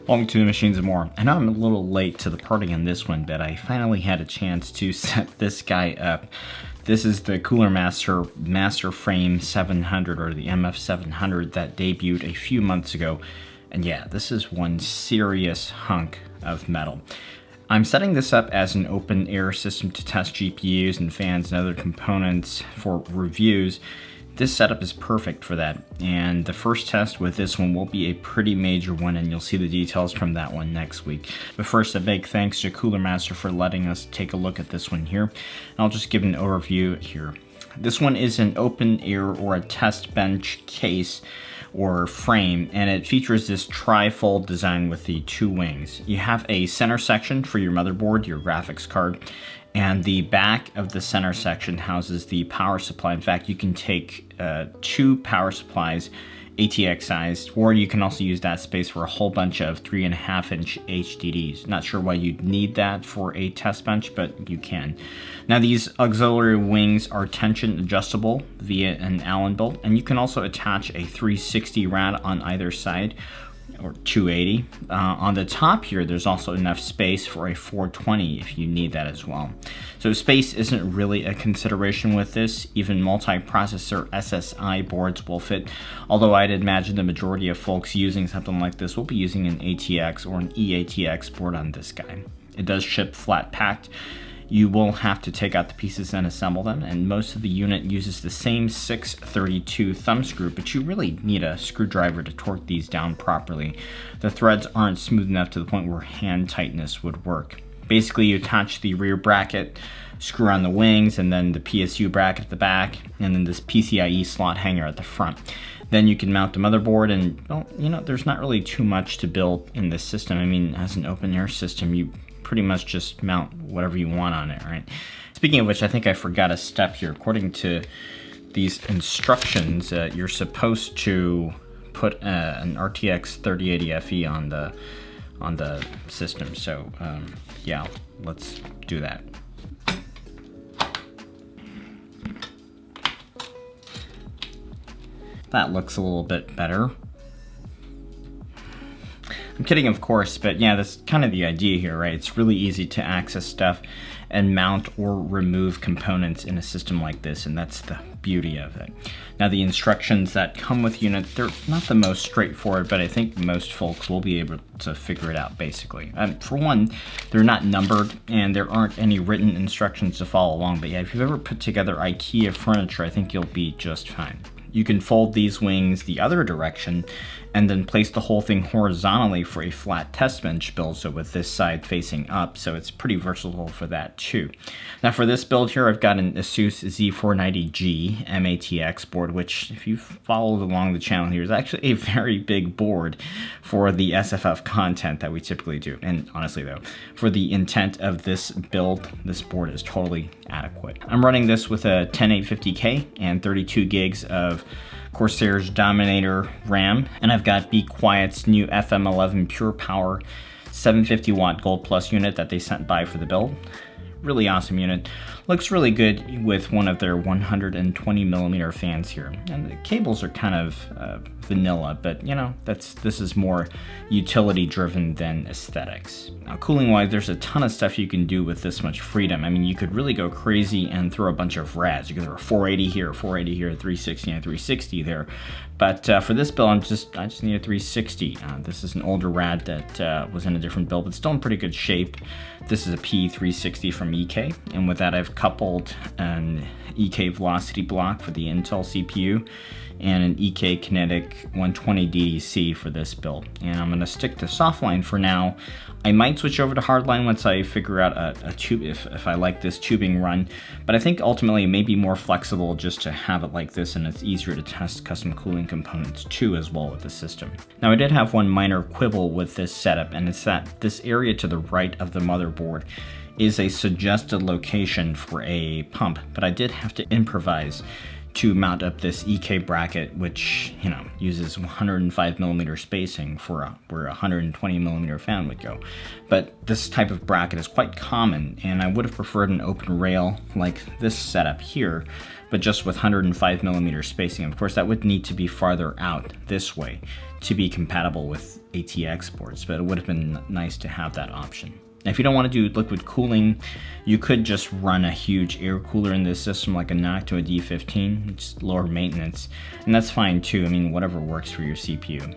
Welcome to the Machines and More. I know I'm a little late to the party on this one, but I finally had a chance to set this guy up. This is the Cooler Master MasterFrame 700, or the MF700, that debuted a few months ago. And yeah, this is one serious hunk of metal. I'm setting this up as an open air system to test GPUs and fans and other components for reviews. This setup is perfect for that, and the first test with this one will be a pretty major one, and you'll see the details from that one next week. But first, a big thanks to Cooler Master for letting us take a look at this one here. And I'll just give an overview here. This one is an open air or a test bench case or frame, and it features this tri-fold design with the two wings. You have a center section for your motherboard, your graphics card, and the back of the center section houses the power supply. In fact, you can take two power supplies, ATX sized, or you can also use that space for a whole bunch of 3.5-inch HDDs. Not sure why you'd need that for a test bench, but you can. Now, these auxiliary wings are tension adjustable via an Allen bolt, and you can also attach a 360 rad on either side, or 280. On the top here, there's also enough space for a 420 if you need that as well. So space isn't really a consideration with this. Even multi-processor SSI boards will fit, although I'd imagine the majority of folks using something like this will be using an ATX or an eATX board on this guy. It does ship flat packed. You will have to take out the pieces and assemble them, and most of the unit uses the same 632 thumb screw, but you really need a screwdriver to torque these down properly. The threads aren't smooth enough to the point where hand tightness would work. Basically, you attach the rear bracket, screw on the wings, and then the PSU bracket at the back, and then this PCIe slot hanger at the front. Then you can mount the motherboard, and well, you know, there's not really too much to build in this system. I mean, as an open air system, you pretty much just mount whatever you want on it, right? Speaking of which, I think I forgot a step here. According to these instructions, you're supposed to put an RTX 3080 FE on the system. So yeah, let's do that. That looks a little bit better. I'm kidding, of course, but yeah, that's kind of the idea here, right? It's really easy to access stuff and mount or remove components in a system like this, and that's the beauty of it. Now, the instructions that come with the unit, they're not the most straightforward, but I think most folks will be able to figure it out, basically. For one, they're not numbered, and there aren't any written instructions to follow along, but yeah, if you've ever put together IKEA furniture, I think you'll be just fine. You can fold these wings the other direction and then place the whole thing horizontally for a flat test bench build, so with this side facing up, so it's pretty versatile for that too. Now for this build here, I've got an Asus Z490G MATX board, which if you've followed along the channel here is actually a very big board for the SFF content that we typically do. And honestly though, for the intent of this build, this board is totally adequate. I'm running this with a 10850K and 32 gigs of Corsair's Dominator RAM, and I've got Be Quiet's new FM11 Pure Power 750 watt Gold Plus unit that they sent by for the build. Really awesome unit. Looks really good with one of their 120mm fans here. And the cables are kind of vanilla, but you know, this is more utility driven than aesthetics. Now, cooling wise, there's a ton of stuff you can do with this much freedom. I mean, you could really go crazy and throw a bunch of rads. You could throw a 480 here, a 480 here, a 360 and a 360 there. But for this build, I just need a 360. This is an older rad that was in a different build, but still in pretty good shape. This is a P360 from EK, and with that I've coupled an EK Velocity block for the Intel CPU and an EK Kinetic 120 DDC for this build. And I'm gonna stick to softline for now. I might switch over to hardline once I figure out a tube, if I like this tubing run, but I think ultimately it may be more flexible just to have it like this, and it's easier to test custom cooling components too as well with the system. Now, I did have one minor quibble with this setup, and it's that this area to the right of the motherboard is a suggested location for a pump, but I did have to improvise. to mount up this EK bracket, which, you know, uses 105mm spacing for where a 120mm fan would go. But this type of bracket is quite common, and I would have preferred an open rail like this setup here, but just with 105mm spacing. Of course, that would need to be farther out this way to be compatible with ATX ports, but it would have been nice to have that option. Now, if you don't want to do liquid cooling, you could just run a huge air cooler in this system like a NOC to a D15. It's lower maintenance, and that's fine too. I mean, whatever works for your CPU.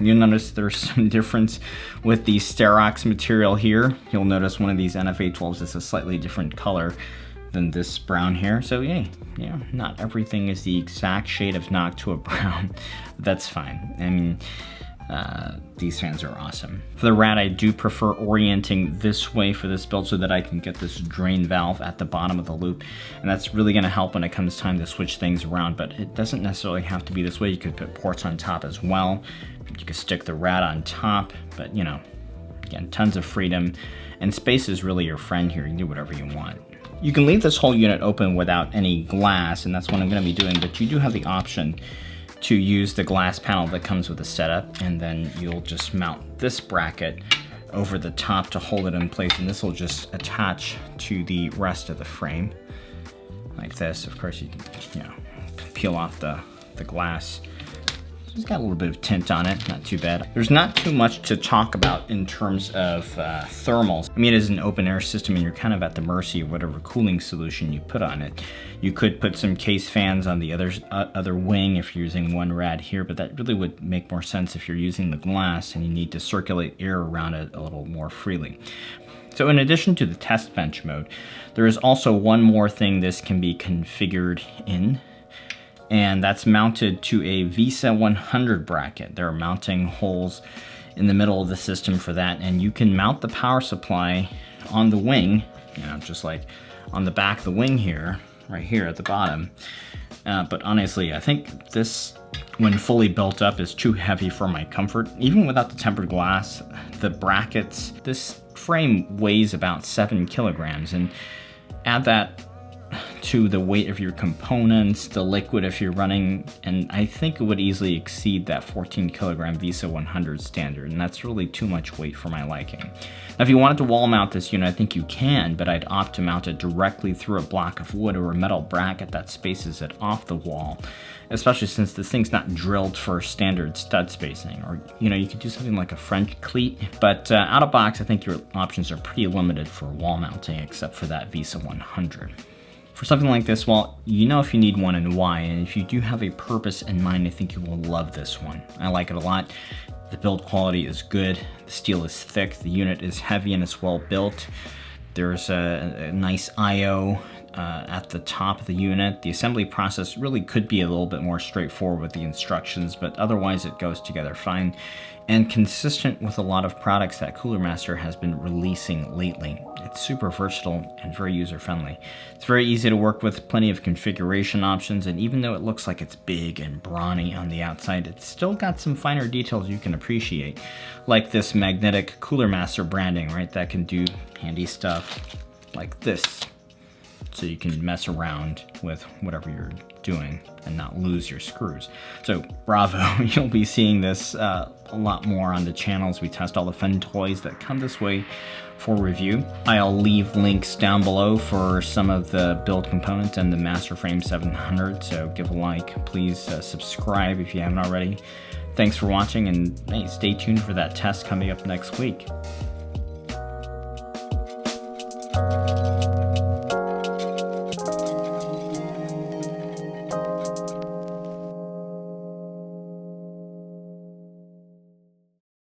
You'll notice there's some difference with the Sterox material here. You'll notice one of these NF812s is a slightly different color than this brown here. So yeah, not everything is the exact shade of NOC to a brown. That's fine. I mean, these fans are awesome. For the rad, I do prefer orienting this way for this build so that I can get this drain valve at the bottom of the loop, and that's really going to help when it comes time to switch things around. But it doesn't necessarily have to be this way. You could put ports on top as well. You could stick the rad on top, but you know, again, tons of freedom, and space is really your friend here. You can do whatever you want. You can leave this whole unit open without any glass, and that's what I'm going to be doing, but you do have the option to use the glass panel that comes with the setup, and then you'll just mount this bracket over the top to hold it in place, and this will just attach to the rest of the frame like this. Of course, you can, you know, peel off the glass. It's got a little bit of tint on it, not too bad. There's not too much to talk about in terms of thermals. I mean, it is an open air system and you're kind of at the mercy of whatever cooling solution you put on it. You could put some case fans on the other wing if you're using one rad here, but that really would make more sense if you're using the glass and you need to circulate air around it a little more freely. So in addition to the test bench mode, there is also one more thing this can be configured in, and that's mounted to a VESA 100 bracket. There are mounting holes in the middle of the system for that, and you can mount the power supply on the wing, you know, just like on the back of the wing here, right here at the bottom. But honestly, I think this, when fully built up, is too heavy for my comfort. Even without the tempered glass, the brackets, this frame weighs about 7 kilograms, and add that to the weight of your components, the liquid if you're running, and I think it would easily exceed that 14 kilogram VESA 100 standard, and that's really too much weight for my liking. Now, if you wanted to wall mount this unit, I think you can, but I'd opt to mount it directly through a block of wood or a metal bracket that spaces it off the wall, especially since this thing's not drilled for standard stud spacing. Or, you know, you could do something like a French cleat, but out of box, I think your options are pretty limited for wall mounting, except for that VESA 100. For something like this, well, you know if you need one and why, and if you do have a purpose in mind, I think you will love this one. I like it a lot. The build quality is good, the steel is thick, the unit is heavy and it's well built. There's a nice I/O at the top of the unit. The assembly process really could be a little bit more straightforward with the instructions, but otherwise it goes together fine and consistent with a lot of products that Cooler Master has been releasing lately. It's super versatile and very user-friendly. It's very easy to work with, plenty of configuration options, and even though it looks like it's big and brawny on the outside, it's still got some finer details you can appreciate, like this magnetic Cooler Master branding, right? That can do handy stuff like this, so you can mess around with whatever you're doing and not lose your screws. So bravo, you'll be seeing this a lot more on the channel as we test all the fun toys that come this way for review. I'll leave links down below for some of the build components and the MasterFrame 700, so give a like. Please subscribe if you haven't already. Thanks for watching, and hey, stay tuned for that test coming up next week.